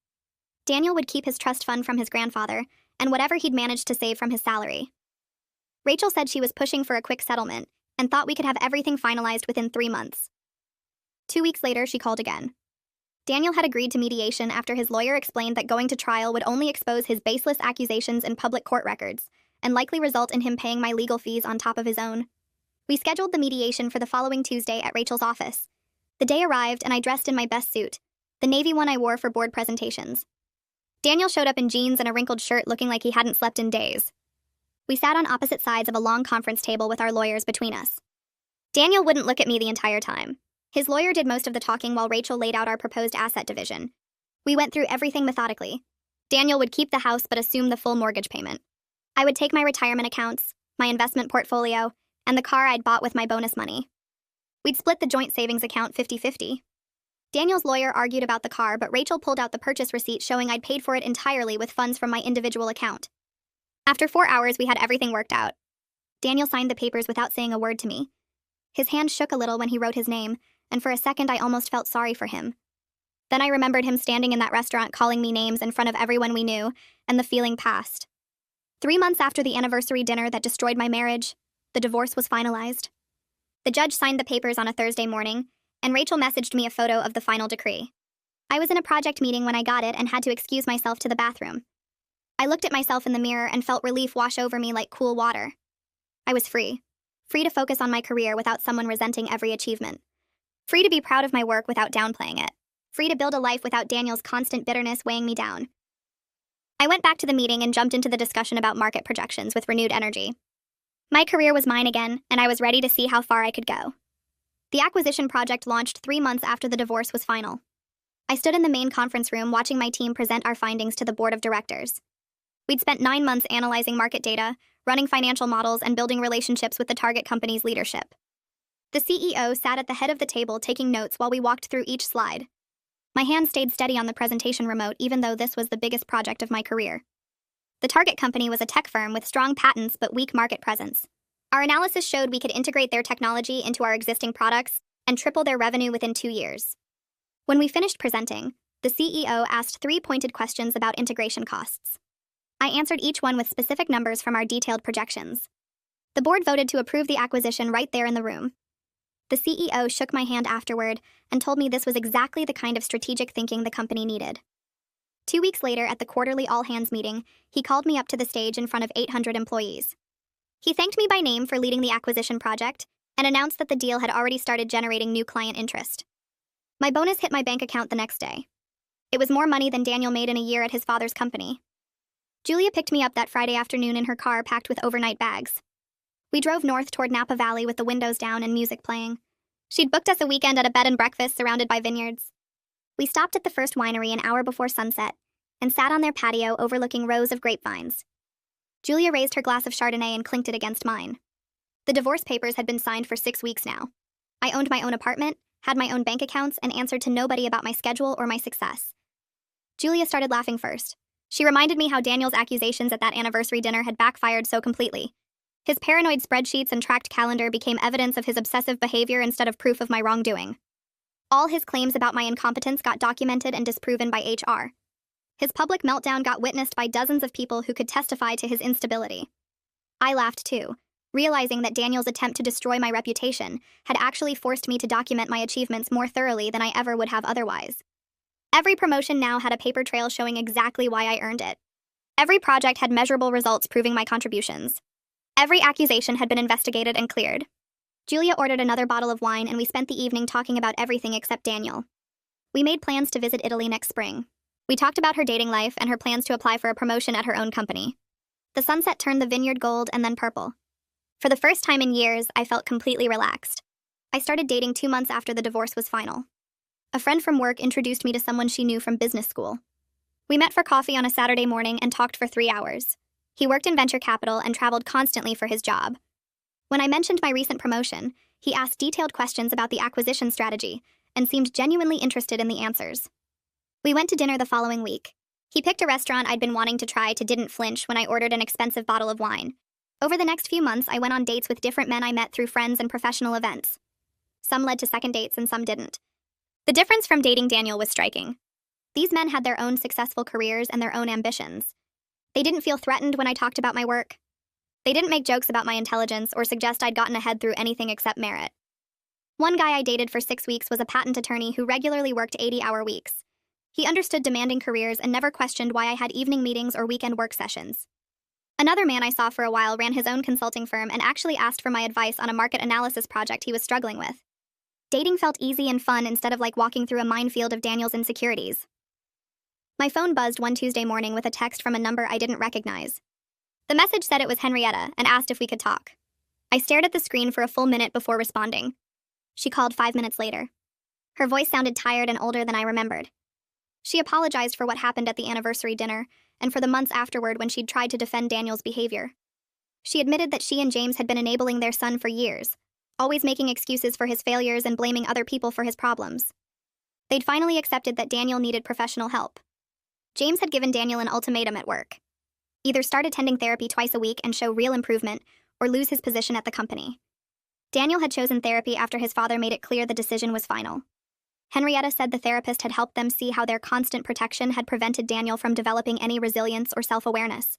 Daniel would keep his trust fund from his grandfather, and whatever he'd managed to save from his salary. Rachel said she was pushing for a quick settlement, and thought we could have everything finalized within 3 months. 2 weeks later, she called again. Daniel had agreed to mediation after his lawyer explained that going to trial would only expose his baseless accusations in public court records, and likely result in him paying my legal fees on top of his own. We scheduled the mediation for the following Tuesday at Rachel's office. The day arrived and I dressed in my best suit, the navy one I wore for board presentations. Daniel showed up in jeans and a wrinkled shirt looking like he hadn't slept in days. We sat on opposite sides of a long conference table with our lawyers between us. Daniel wouldn't look at me the entire time. His lawyer did most of the talking while Rachel laid out our proposed asset division. We went through everything methodically. Daniel would keep the house but assume the full mortgage payment. I would take my retirement accounts, my investment portfolio, and the car I'd bought with my bonus money. We'd split the joint savings account 50-50. Daniel's lawyer argued about the car, but Rachel pulled out the purchase receipt showing I'd paid for it entirely with funds from my individual account. After 4 hours, we had everything worked out. Daniel signed the papers without saying a word to me. His hand shook a little when he wrote his name, and for a second I almost felt sorry for him. Then I remembered him standing in that restaurant calling me names in front of everyone we knew, and the feeling passed. 3 months after the anniversary dinner that destroyed my marriage, the divorce was finalized. The judge signed the papers on a Thursday morning, and Rachel messaged me a photo of the final decree. I was in a project meeting when I got it and had to excuse myself to the bathroom. I looked at myself in the mirror and felt relief wash over me like cool water. I was free. Free to focus on my career without someone resenting every achievement. Free to be proud of my work without downplaying it. Free to build a life without Daniel's constant bitterness weighing me down. I went back to the meeting and jumped into the discussion about market projections with renewed energy. My career was mine again, and I was ready to see how far I could go. The acquisition project launched 3 months after the divorce was final. I stood in the main conference room watching my team present our findings to the board of directors. We'd spent 9 months analyzing market data, running financial models, and building relationships with the target company's leadership. The CEO sat at the head of the table taking notes while we walked through each slide. My hand stayed steady on the presentation remote even though this was the biggest project of my career. The target company was a tech firm with strong patents but weak market presence. Our analysis showed we could integrate their technology into our existing products and triple their revenue within 2 years. When we finished presenting, the CEO asked 3 pointed questions about integration costs. I answered each one with specific numbers from our detailed projections. The board voted to approve the acquisition right there in the room. The CEO shook my hand afterward and told me this was exactly the kind of strategic thinking the company needed. 2 weeks later, at the quarterly all-hands meeting, he called me up to the stage in front of 800 employees. He thanked me by name for leading the acquisition project and announced that the deal had already started generating new client interest. My bonus hit my bank account the next day. It was more money than Daniel made in a year at his father's company. Julia picked me up that Friday afternoon in her car packed with overnight bags. We drove north toward Napa Valley with the windows down and music playing. She'd booked us a weekend at a bed and breakfast surrounded by vineyards. We stopped at the first winery an hour before sunset and sat on their patio overlooking rows of grapevines. Julia raised her glass of Chardonnay and clinked it against mine. The divorce papers had been signed for 6 weeks now. I owned my own apartment, had my own bank accounts, and answered to nobody about my schedule or my success. Julia started laughing first. She reminded me how Daniel's accusations at that anniversary dinner had backfired so completely. His paranoid spreadsheets and tracked calendar became evidence of his obsessive behavior instead of proof of my wrongdoing. All his claims about my incompetence got documented and disproven by HR. His public meltdown got witnessed by dozens of people who could testify to his instability. I laughed too, realizing that Daniel's attempt to destroy my reputation had actually forced me to document my achievements more thoroughly than I ever would have otherwise. Every promotion now had a paper trail showing exactly why I earned it. Every project had measurable results proving my contributions. Every accusation had been investigated and cleared. Julia ordered another bottle of wine, and we spent the evening talking about everything except Daniel. We made plans to visit Italy next spring. We talked about her dating life and her plans to apply for a promotion at her own company. The sunset turned the vineyard gold and then purple. For the first time in years, I felt completely relaxed. I started dating 2 months after the divorce was final. A friend from work introduced me to someone she knew from business school. We met for coffee on a Saturday morning and talked for 3 hours. He worked in venture capital and traveled constantly for his job. When I mentioned my recent promotion, he asked detailed questions about the acquisition strategy and seemed genuinely interested in the answers. We went to dinner the following week. He picked a restaurant I'd been wanting to try to didn't flinch when I ordered an expensive bottle of wine. Over the next few months, I went on dates with different men I met through friends and professional events. Some led to second dates and some didn't. The difference from dating Daniel was striking. These men had their own successful careers and their own ambitions. They didn't feel threatened when I talked about my work. They didn't make jokes about my intelligence or suggest I'd gotten ahead through anything except merit. One guy I dated for 6 weeks was a patent attorney who regularly worked 80-hour weeks. He understood demanding careers and never questioned why I had evening meetings or weekend work sessions. Another man I saw for a while ran his own consulting firm and actually asked for my advice on a market analysis project he was struggling with. Dating felt easy and fun instead of like walking through a minefield of Daniel's insecurities. My phone buzzed one Tuesday morning with a text from a number I didn't recognize. The message said it was Henrietta and asked if we could talk. I stared at the screen for a full minute before responding. She called 5 minutes later. Her voice sounded tired and older than I remembered. She apologized for what happened at the anniversary dinner and for the months afterward when she'd tried to defend Daniel's behavior. She admitted that she and James had been enabling their son for years, always making excuses for his failures and blaming other people for his problems. They'd finally accepted that Daniel needed professional help. James had given Daniel an ultimatum at work. Either start attending therapy twice a week and show real improvement, or lose his position at the company. Daniel had chosen therapy after his father made it clear the decision was final. Henrietta said the therapist had helped them see how their constant protection had prevented Daniel from developing any resilience or self-awareness.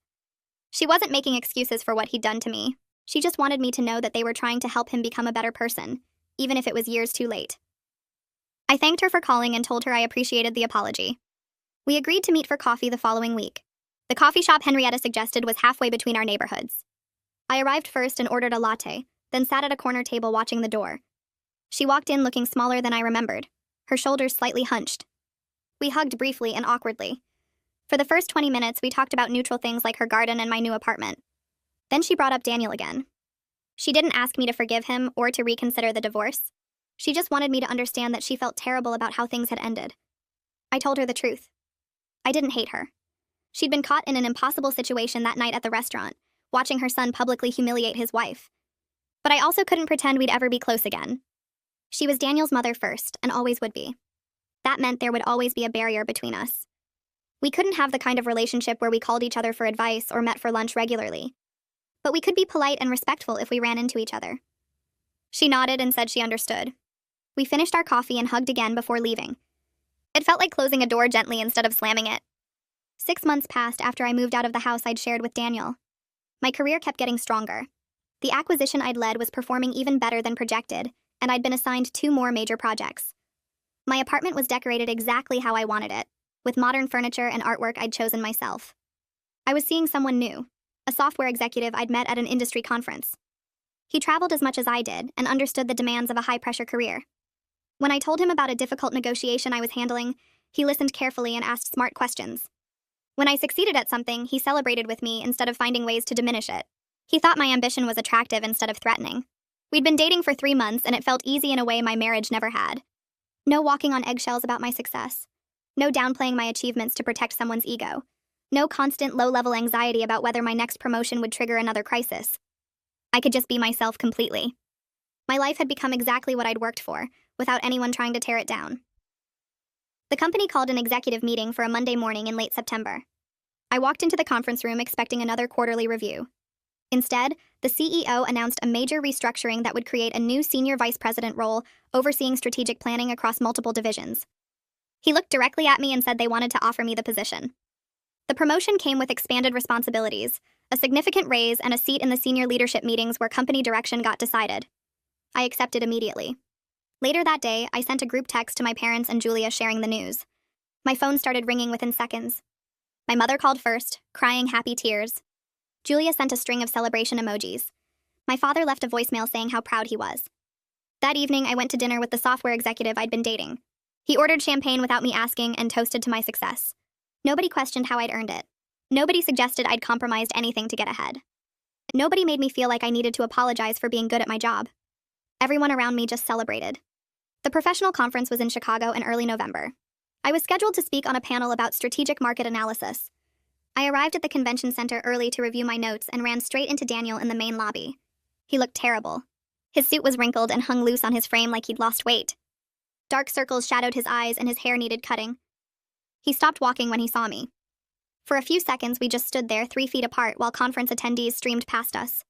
She wasn't making excuses for what he'd done to me. She just wanted me to know that they were trying to help him become a better person, even if it was years too late. I thanked her for calling and told her I appreciated the apology. We agreed to meet for coffee the following week. The coffee shop Henrietta suggested was halfway between our neighborhoods. I arrived first and ordered a latte, then sat at a corner table watching the door. She walked in looking smaller than I remembered, her shoulders slightly hunched. We hugged briefly and awkwardly. For the first 20 minutes, we talked about neutral things like her garden and my new apartment. Then she brought up Daniel again. She didn't ask me to forgive him or to reconsider the divorce. She just wanted me to understand that she felt terrible about how things had ended. I told her the truth. I didn't hate her. She'd been caught in an impossible situation that night at the restaurant, watching her son publicly humiliate his wife. But I also couldn't pretend we'd ever be close again. She was Daniel's mother first, and always would be. That meant there would always be a barrier between us. We couldn't have the kind of relationship where we called each other for advice or met for lunch regularly. But we could be polite and respectful if we ran into each other. She nodded and said she understood. We finished our coffee and hugged again before leaving. It felt like closing a door gently instead of slamming it. 6 months passed after I moved out of the house I'd shared with Daniel. My career kept getting stronger. The acquisition I'd led was performing even better than projected, and I'd been assigned 2 more major projects. My apartment was decorated exactly how I wanted it, with modern furniture and artwork I'd chosen myself. I was seeing someone new, a software executive I'd met at an industry conference. He traveled as much as I did and understood the demands of a high-pressure career. When I told him about a difficult negotiation I was handling, he listened carefully and asked smart questions. When I succeeded at something, he celebrated with me instead of finding ways to diminish it. He thought my ambition was attractive instead of threatening. We'd been dating for 3 months, and it felt easy in a way my marriage never had. No walking on eggshells about my success. No downplaying my achievements to protect someone's ego. No constant low-level anxiety about whether my next promotion would trigger another crisis. I could just be myself completely. My life had become exactly what I'd worked for, without anyone trying to tear it down. The company called an executive meeting for a Monday morning in late September. I walked into the conference room expecting another quarterly review. Instead, the CEO announced a major restructuring that would create a new senior vice president role overseeing strategic planning across multiple divisions. He looked directly at me and said they wanted to offer me the position. The promotion came with expanded responsibilities, a significant raise, and a seat in the senior leadership meetings where company direction got decided. I accepted immediately. Later that day, I sent a group text to my parents and Julia sharing the news. My phone started ringing within seconds. My mother called first, crying happy tears. Julia sent a string of celebration emojis. My father left a voicemail saying how proud he was. That evening, I went to dinner with the software executive I'd been dating. He ordered champagne without me asking and toasted to my success. Nobody questioned how I'd earned it. Nobody suggested I'd compromised anything to get ahead. Nobody made me feel like I needed to apologize for being good at my job. Everyone around me just celebrated. The professional conference was in Chicago in early November. I was scheduled to speak on a panel about strategic market analysis. I arrived at the convention center early to review my notes and ran straight into Daniel in the main lobby. He looked terrible. His suit was wrinkled and hung loose on his frame like he'd lost weight. Dark circles shadowed his eyes and his hair needed cutting. He stopped walking when he saw me. For a few seconds, we just stood there 3 feet apart while conference attendees streamed past us.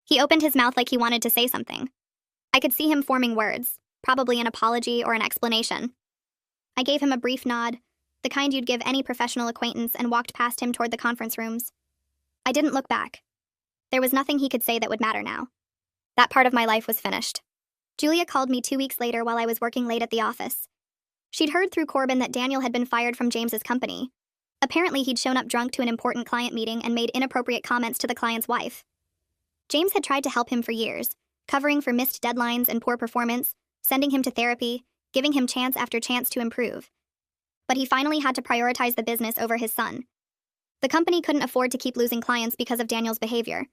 He opened his mouth like he wanted to say something. I could see him forming words, probably an apology or an explanation. I gave him a brief nod, the kind you'd give any professional acquaintance, and walked past him toward the conference rooms. I didn't look back. There was nothing he could say that would matter now. That part of my life was finished. Julia called me 2 weeks later while I was working late at the office. She'd heard through Corbin that Daniel had been fired from James's company. Apparently, he'd shown up drunk to an important client meeting and made inappropriate comments to the client's wife. James had tried to help him for years, covering for missed deadlines and poor performance, sending him to therapy, giving him chance after chance to improve. But he finally had to prioritize the business over his son. The company couldn't afford to keep losing clients because of Daniel's behavior.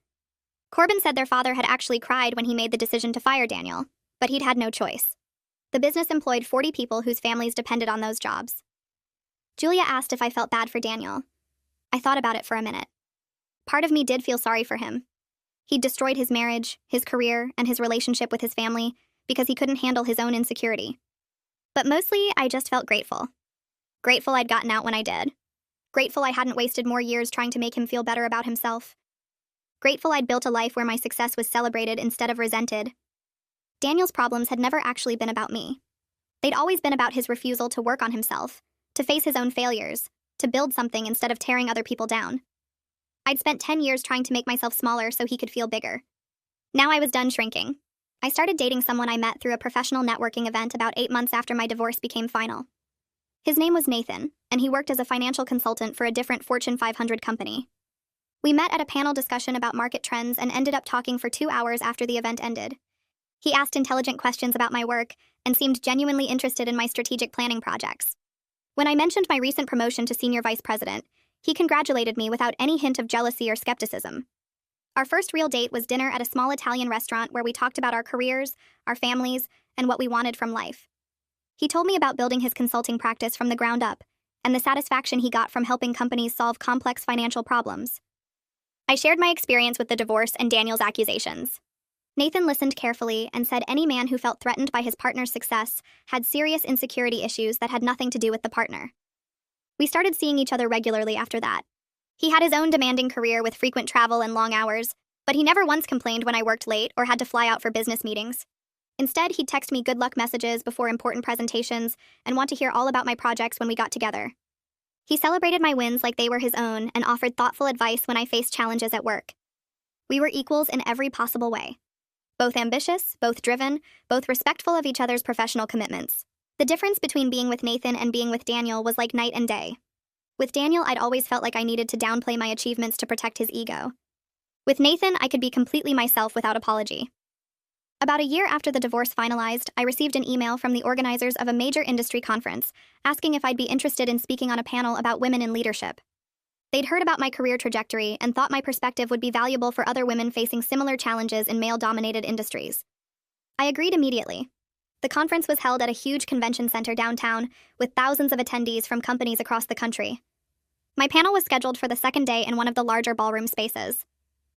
Corbin said their father had actually cried when he made the decision to fire Daniel, but he'd had no choice. The business employed 40 people whose families depended on those jobs. Julia asked if I felt bad for Daniel. I thought about it for a minute. Part of me did feel sorry for him. He'd destroyed his marriage, his career, and his relationship with his family because he couldn't handle his own insecurity. But mostly, I just felt grateful. Grateful I'd gotten out when I did. Grateful I hadn't wasted more years trying to make him feel better about himself. Grateful I'd built a life where my success was celebrated instead of resented. Daniel's problems had never actually been about me. They'd always been about his refusal to work on himself, to face his own failures, to build something instead of tearing other people down. I'd spent 10 years trying to make myself smaller so he could feel bigger. Now I was done shrinking. I started dating someone I met through a professional networking event about 8 months after my divorce became final. His name was Nathan, and he worked as a financial consultant for a different Fortune 500 company. We met at a panel discussion about market trends and ended up talking for 2 hours after the event ended. He asked intelligent questions about my work and seemed genuinely interested in my strategic planning projects. When I mentioned my recent promotion to senior vice president, he congratulated me without any hint of jealousy or skepticism. Our first real date was dinner at a small Italian restaurant where we talked about our careers, our families, and what we wanted from life. He told me about building his consulting practice from the ground up and the satisfaction he got from helping companies solve complex financial problems. I shared my experience with the divorce and Daniel's accusations. Nathan listened carefully and said any man who felt threatened by his partner's success had serious insecurity issues that had nothing to do with the partner. We started seeing each other regularly after that. He had his own demanding career with frequent travel and long hours, but he never once complained when I worked late or had to fly out for business meetings. Instead, he'd text me good luck messages before important presentations and want to hear all about my projects when we got together. He celebrated my wins like they were his own and offered thoughtful advice when I faced challenges at work. We were equals in every possible way. Both ambitious, both driven, both respectful of each other's professional commitments. The difference between being with Nathan and being with Daniel was like night and day. With Daniel, I'd always felt like I needed to downplay my achievements to protect his ego. With Nathan, I could be completely myself without apology. About a year after the divorce finalized, I received an email from the organizers of a major industry conference asking if I'd be interested in speaking on a panel about women in leadership. They'd heard about my career trajectory and thought my perspective would be valuable for other women facing similar challenges in male-dominated industries. I agreed immediately. The conference was held at a huge convention center downtown, with thousands of attendees from companies across the country. My panel was scheduled for the second day in one of the larger ballroom spaces.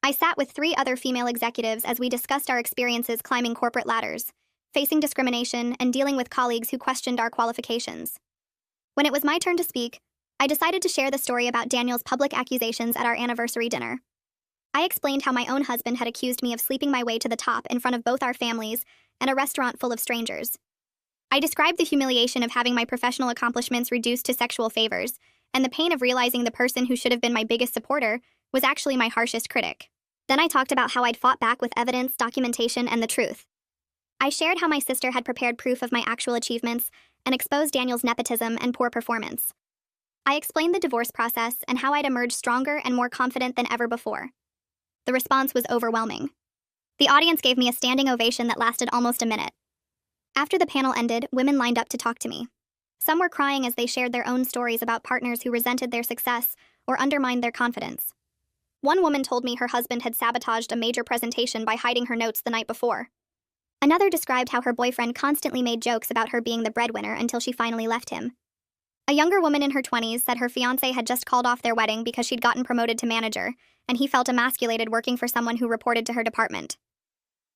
I sat with 3 other female executives as we discussed our experiences climbing corporate ladders, facing discrimination, and dealing with colleagues who questioned our qualifications. When it was my turn to speak, I decided to share the story about Daniel's public accusations at our anniversary dinner. I explained how my own husband had accused me of sleeping my way to the top in front of both our families and a restaurant full of strangers. I described the humiliation of having my professional accomplishments reduced to sexual favors, and the pain of realizing the person who should have been my biggest supporter was actually my harshest critic. Then I talked about how I'd fought back with evidence, documentation, and the truth. I shared how my sister had prepared proof of my actual achievements and exposed Daniel's nepotism and poor performance. I explained the divorce process and how I'd emerged stronger and more confident than ever before. The response was overwhelming. The audience gave me a standing ovation that lasted almost a minute. After the panel ended, women lined up to talk to me. Some were crying as they shared their own stories about partners who resented their success or undermined their confidence. One woman told me her husband had sabotaged a major presentation by hiding her notes the night before. Another described how her boyfriend constantly made jokes about her being the breadwinner until she finally left him. A younger woman in her 20s said her fiancé had just called off their wedding because she'd gotten promoted to manager, and he felt emasculated working for someone who reported to her department.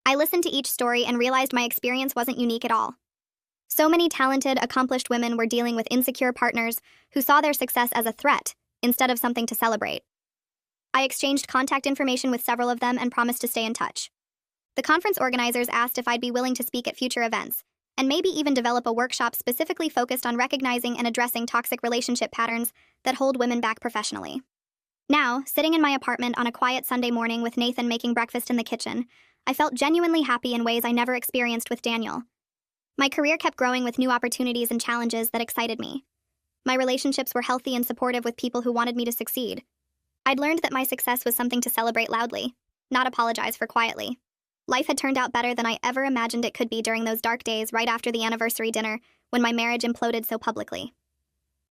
I listened to each story and realized my experience wasn't unique at all. So many talented, accomplished women were dealing with insecure partners who saw their success as a threat instead of something to celebrate. I exchanged contact information with several of them and promised to stay in touch. The conference organizers asked if I'd be willing to speak at future events, and maybe even develop a workshop specifically focused on recognizing and addressing toxic relationship patterns that hold women back professionally. Now, sitting in my apartment on a quiet Sunday morning with Nathan making breakfast in the kitchen, I felt genuinely happy in ways I never experienced with Daniel. My career kept growing with new opportunities and challenges that excited me. My relationships were healthy and supportive with people who wanted me to succeed. I'd learned that my success was something to celebrate loudly, not apologize for quietly. Life had turned out better than I ever imagined it could be during those dark days right after the anniversary dinner when my marriage imploded so publicly.